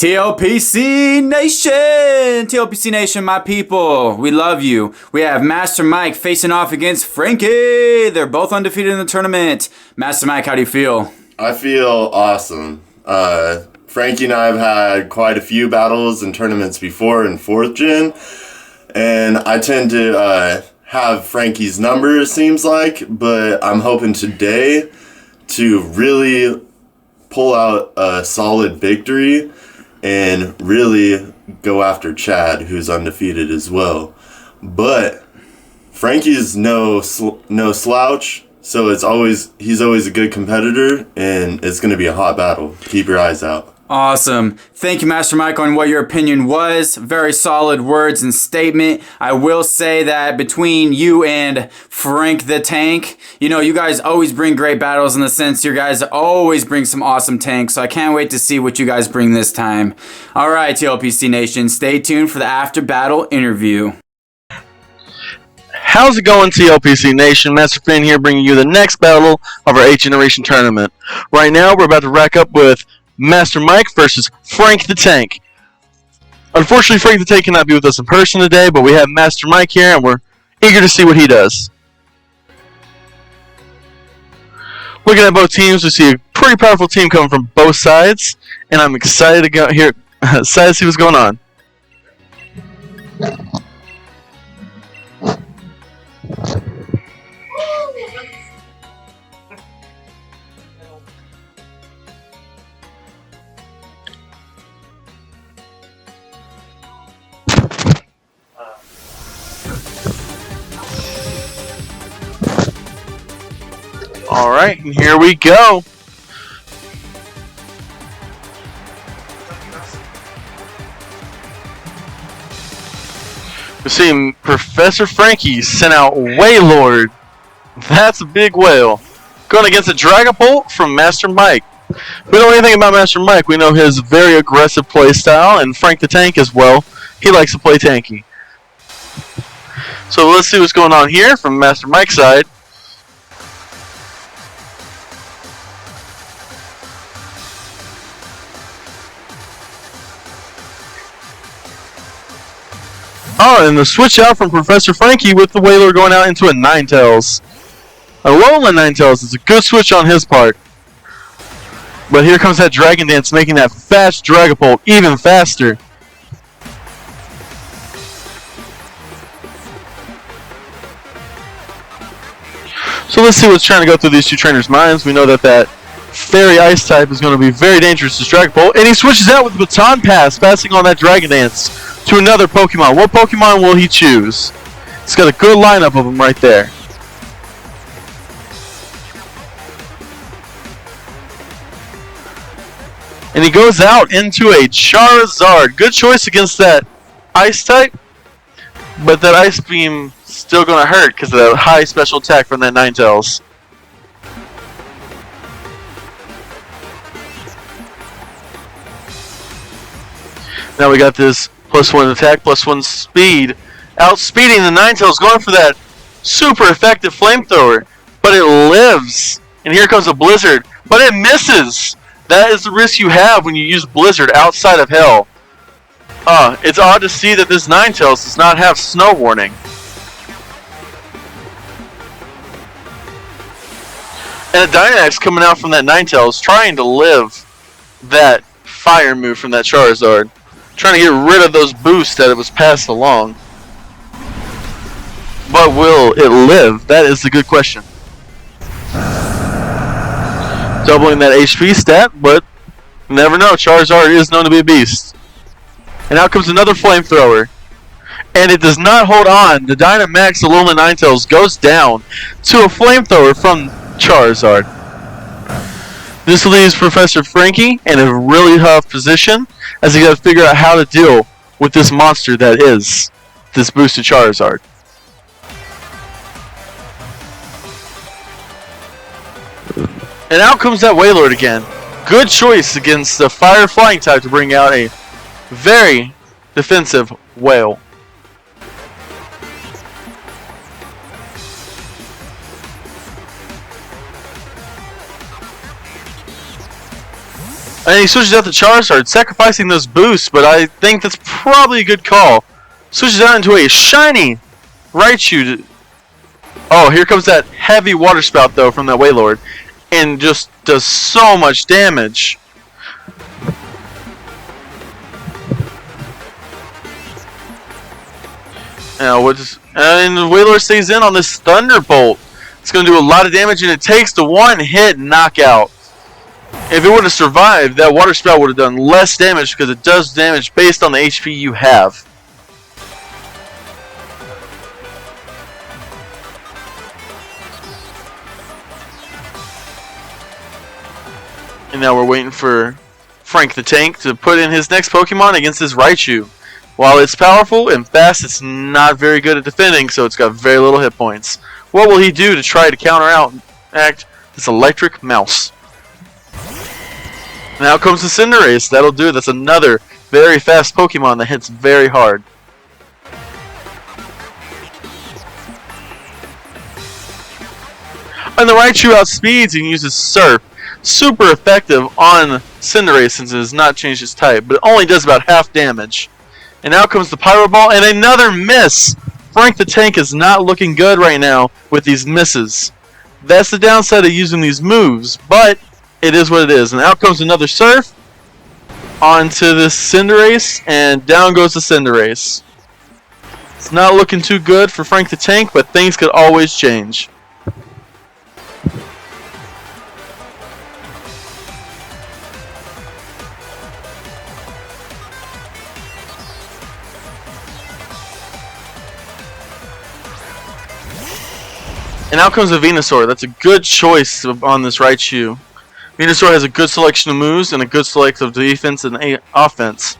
T.L.P.C Nation! T.L.P.C Nation, my people. We love you. We have Master Mike facing off against Frankie. They're both undefeated in the tournament. Master Mike, how do you feel? I feel awesome. Frankie and I have had quite a few battles in tournaments before in 4th Gen. And I tend to have Frankie's number, it seems like. But I'm hoping today to really pull out a solid victory and really go after Chad, who's undefeated as well. But Frankie's no slouch, so he's always a good competitor, and it's going to be a hot battle. Keep your eyes out. Awesome. Thank you, Master Mike, on what your opinion was. Very solid words and statement. I will say that between you and Frank the Tank, you guys always bring great battles in the sense you guys always bring some awesome tanks. So I can't wait to see what you guys bring this time. All right, TLPC Nation, stay tuned for the after battle interview. How's it going, TLPC Nation? Master Finn here, bringing you the next battle of our 8th Generation tournament. Right now, we're about to rack up with Master Mike versus Frank the Tank. Unfortunately, Frank the Tank cannot be with us in person today, but we have Master Mike here, and we're eager to see what he does. Looking at both teams, we see a pretty powerful team coming from both sides, and I'm excited to go here, excited to see what's going on. Alright, and here we go. We're seeing Professor Frankie sent out Waylord. That's a big whale. Going against a Dragapult from Master Mike. We don't know anything about Master Mike. We know his very aggressive play style, and Frank the Tank as well. He likes to play tanky. So let's see what's going on here from Master Mike's side. Oh, and the switch out from Professor Frankie with the Whaler going out into a Ninetales. A Alolan Ninetales is a good switch on his part. But here comes that Dragon Dance, making that fast Dragapult even faster. So let's see what's trying to go through these two trainers' minds. We know that Fairy Ice type is going to be very dangerous to Dragapult. And he switches out with the Baton Pass, passing on that Dragon Dance to another Pokemon. What Pokemon will he choose? He's got a good lineup of them right there. And he goes out into a Charizard. Good choice against that Ice type. But that Ice Beam still going to hurt because of that high special attack from that Ninetales. Now we got this +1 attack, +1 speed. Outspeeding the Ninetales, going for that super effective flamethrower. But it lives. And here comes a Blizzard. But it misses. That is the risk you have when you use Blizzard outside of Hell. It's odd to see that this Ninetales does not have Snow Warning. And a Dynamax coming out from that Ninetales, trying to live that Fire move from that Charizard. Trying to get rid of those boosts that it was passed along. But will it live? That is the good question. Doubling that HP stat, but you never know. Charizard is known to be a beast. And out comes another Flamethrower. And it does not hold on. The Dynamax Alolan Ninetales goes down to a Flamethrower from Charizard. This leaves Professor Frankie in a really tough position as he got to figure out how to deal with this monster that is this boosted Charizard. And out comes that Waylord again. Good choice against the Fire Flying type to bring out a very defensive Whale. And he switches out the Charizard, sacrificing those boosts, but I think that's probably a good call. Switches out into a shiny Raichu. Oh, here comes that heavy water spout though from that Wailord, and just does so much damage. Now and Wailord stays in on this Thunderbolt. It's going to do a lot of damage, and it takes the one-hit knockout. If it would have survived, that water spout would have done less damage because it does damage based on the HP you have. And now we're waiting for Frank the Tank to put in his next Pokemon against this Raichu. While it's powerful and fast, it's not very good at defending, so it's got very little hit points. What will he do to try to counteract this electric mouse? Now comes the Cinderace. That'll do it. That's another very fast Pokemon that hits very hard. And the Raichu outspeeds and uses Surf. Super effective on Cinderace since it has not changed its type, but it only does about half damage. And now comes the Pyro Ball and another miss. Frank the Tank is not looking good right now with these misses. That's the downside of using these moves, but it is what it is. And out comes another Surf onto this Cinderace, and down goes the Cinderace. It's not looking too good for Frank the Tank, but things could always change. And out comes a Venusaur. That's a good choice on this Raichu. Venusaur has a good selection of moves and a good selection of defense and offense.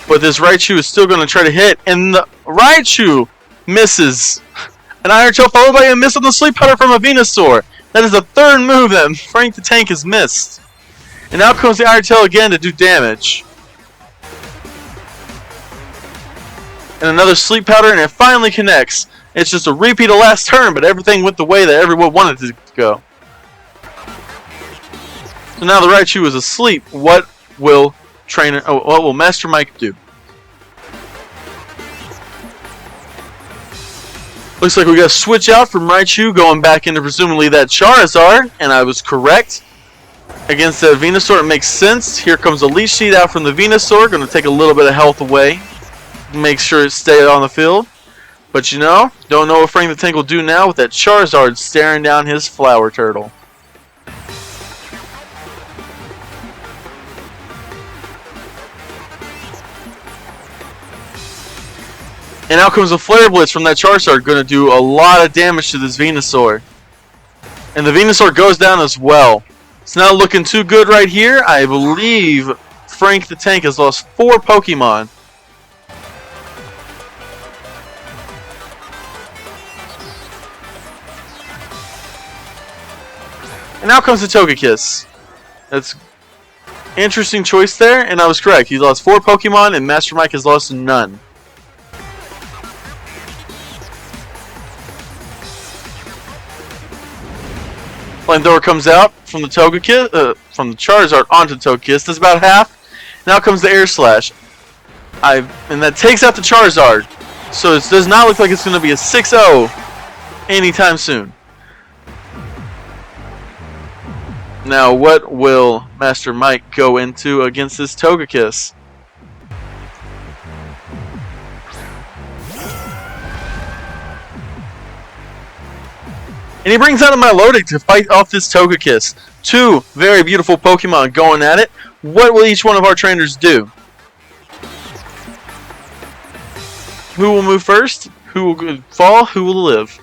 But this Raichu is still going to try to hit, and the Raichu misses. An Iron Tail followed by a miss on the Sleep Powder from a Venusaur. That is the third move that Frank the Tank has missed. And out comes the Iron Tail again to do damage. And another Sleep Powder, and it finally connects. It's just a repeat of last turn, but everything went the way that everyone wanted it to go. So now the Raichu is asleep. What will Master Mike do? Looks like we got to switch out from Raichu, going back into presumably that Charizard, and I was correct. Against that Venusaur, it makes sense. Here comes a Leech Seed out from the Venusaur, going to take a little bit of health away. Make sure it stays on the field. But you know, don't know what Frank the Tank will do now with that Charizard staring down his Flower Turtle. And out comes a Flare Blitz from that Charizard, going to do a lot of damage to this Venusaur. And the Venusaur goes down as well. It's not looking too good right here. I believe Frank the Tank has lost 4 Pokemon. And now comes the Togekiss. That's interesting choice there, and I was correct. He's lost 4 Pokemon, and Master Mike has lost none. Flamethrower comes out from the Togekiss, from the Charizard onto the Togekiss. That's about half. Now comes the Air Slash. And that takes out the Charizard. So it does not look like it's going to be a 6-0 anytime soon. Now, what will Master Mike go into against this Togekiss? And he brings out a Milotic to fight off this Togekiss. 2 very beautiful Pokemon going at it. What will each one of our trainers do? Who will move first? Who will fall? Who will live?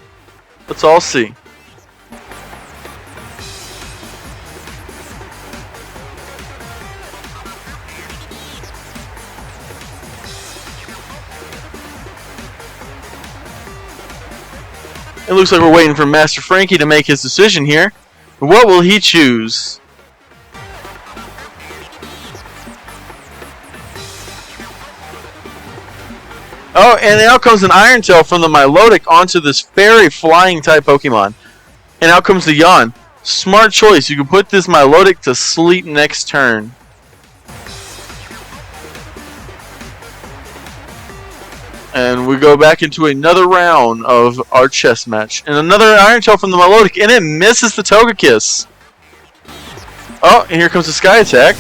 Let's all see. It looks like we're waiting for Master Frankie to make his decision here. What will he choose? Oh, and out comes an Iron Tail from the Milotic onto this fairy flying type Pokemon. And out comes the Yawn. Smart choice. You can put this Milotic to sleep next turn. And we go back into another round of our chess match. And another Iron Tail from the Milotic. And it misses the Togekiss. Oh, and here comes the Sky Attack.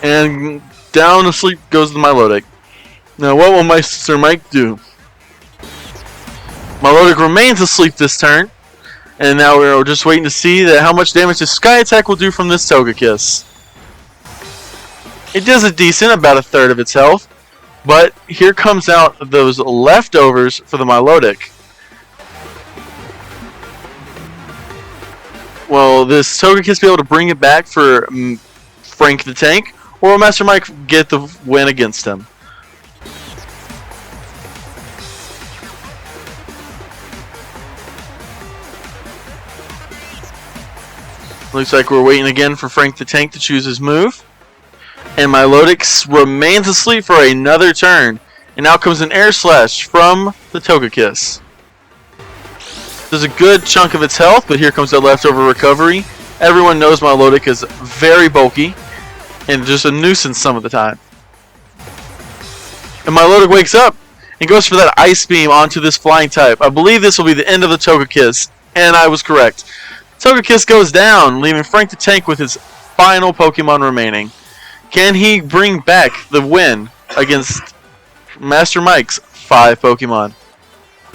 And down to sleep goes the Milotic. Now what will Mr. Mike do? Milotic remains asleep this turn. And now we're just waiting to see how much damage the Sky Attack will do from this Togekiss. It does a decent, about a third of its health. But here comes out those leftovers for the Milotic. Will this Togekiss be able to bring it back for Frank the Tank? Or will Master Mike get the win against him? Looks like we're waiting again for Frank the Tank to choose his move. And Milotic remains asleep for another turn. And now comes an Air Slash from the Togekiss. There's a good chunk of its health, but here comes that leftover recovery. Everyone knows Milotic is very bulky and just a nuisance some of the time. And Milotic wakes up and goes for that Ice Beam onto this flying type. I believe this will be the end of the Togekiss, and I was correct. Togekiss goes down, leaving Frank the Tank with his final Pokemon remaining. Can he bring back the win against Master Mike's 5 Pokemon?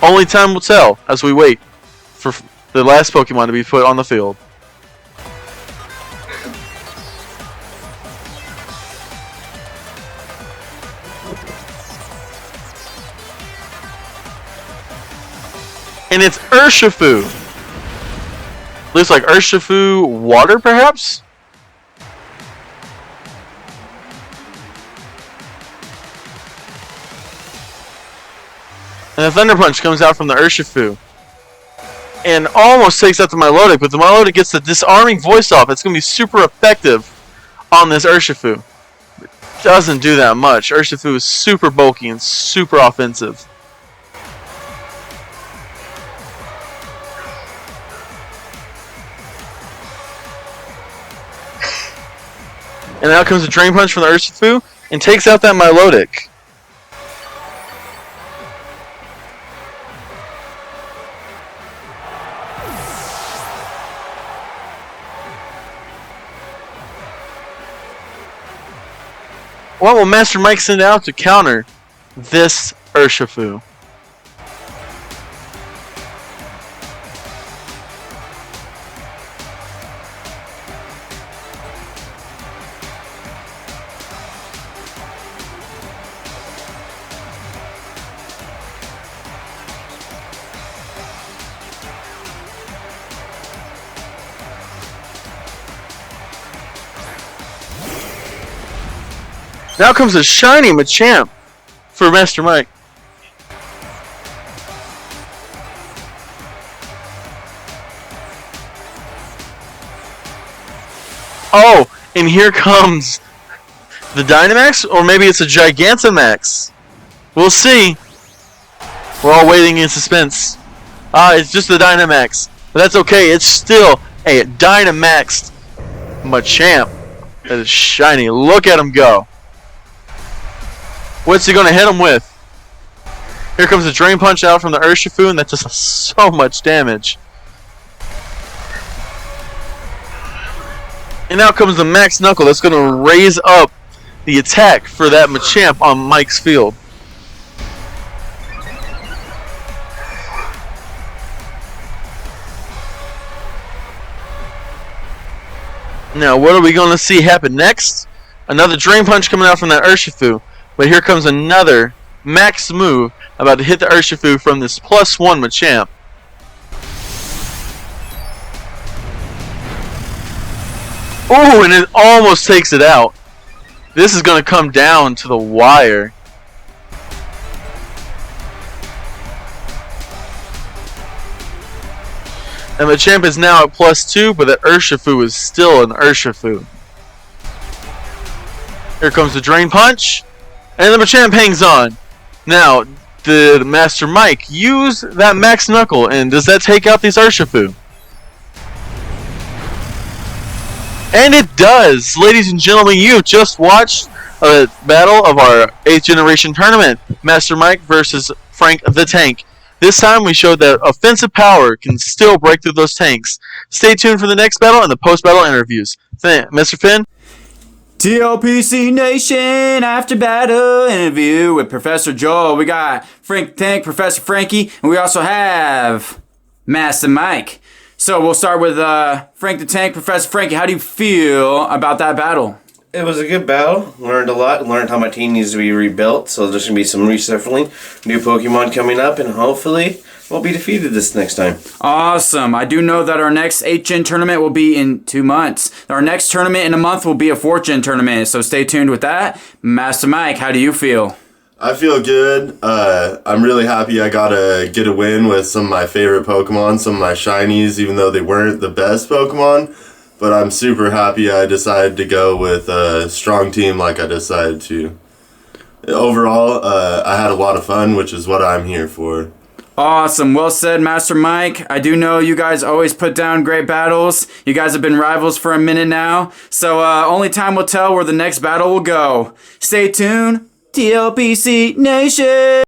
Only time will tell as we wait for the last Pokemon to be put on the field. And it's Urshifu. Looks like Urshifu water, perhaps? And a Thunder Punch comes out from the Urshifu. And almost takes out the Milotic, but the Milotic gets the disarming voice off. It's going to be super effective on this Urshifu. It doesn't do that much. Urshifu is super bulky and super offensive. And out comes a Drain Punch from the Urshifu and takes out that Milotic. What will Master Mike send out to counter this Urshifu? Now comes a shiny Machamp for Master Mike. Oh, and here comes the Dynamax, or maybe it's a Gigantamax. We'll see. We're all waiting in suspense. It's just the Dynamax. But that's okay, it's still a Dynamaxed Machamp. That is shiny. Look at him go. What's he going to hit him with? Here comes a Drain Punch out from the Urshifu, and that does so much damage. And now comes the Max Knuckle. That's going to raise up the attack for that Machamp on Mike's field. Now, what are we going to see happen next? Another Drain Punch coming out from that Urshifu. But here comes another max move about to hit the Urshifu from this +1 Machamp. Oh, and it almost takes it out. This is going to come down to the wire. And Machamp is now at +2, but the Urshifu is still an Urshifu. Here comes the Drain Punch. And the Machamp hangs on. Now, did Master Mike use that Max Knuckle, and does that take out these Urshifu? And it does! Ladies and gentlemen, you just watched a battle of our 8th generation tournament. Master Mike versus Frank the Tank. This time we showed that offensive power can still break through those tanks. Stay tuned for the next battle and the post-battle interviews. Mr. Finn? T.L.P.C Nation after battle interview with Professor Joel. We got Frank the Tank, Professor Frankie, and we also have Master Mike. So we'll start with Frank the Tank, Professor Frankie. How do you feel about that battle? It was a good battle. Learned a lot. Learned how my team needs to be rebuilt. So there's going to be some reshuffling. New Pokemon coming up, and hopefully we'll be defeated this next time. Awesome. I do know that our next 8th Gen tournament will be in 2 months. Our next tournament in a month will be a 4th Gen tournament. So stay tuned with that. Master Mike, how do you feel? I feel good. I'm really happy I got to get a win with some of my favorite Pokemon, some of my shinies, even though they weren't the best Pokemon. But I'm super happy I decided to go with a strong team like I decided to. Overall, I had a lot of fun, which is what I'm here for. Awesome. Well said, Master Mike. I do know you guys always put down great battles. You guys have been rivals for a minute now. So only time will tell where the next battle will go. Stay tuned. T.L.P.C Nation!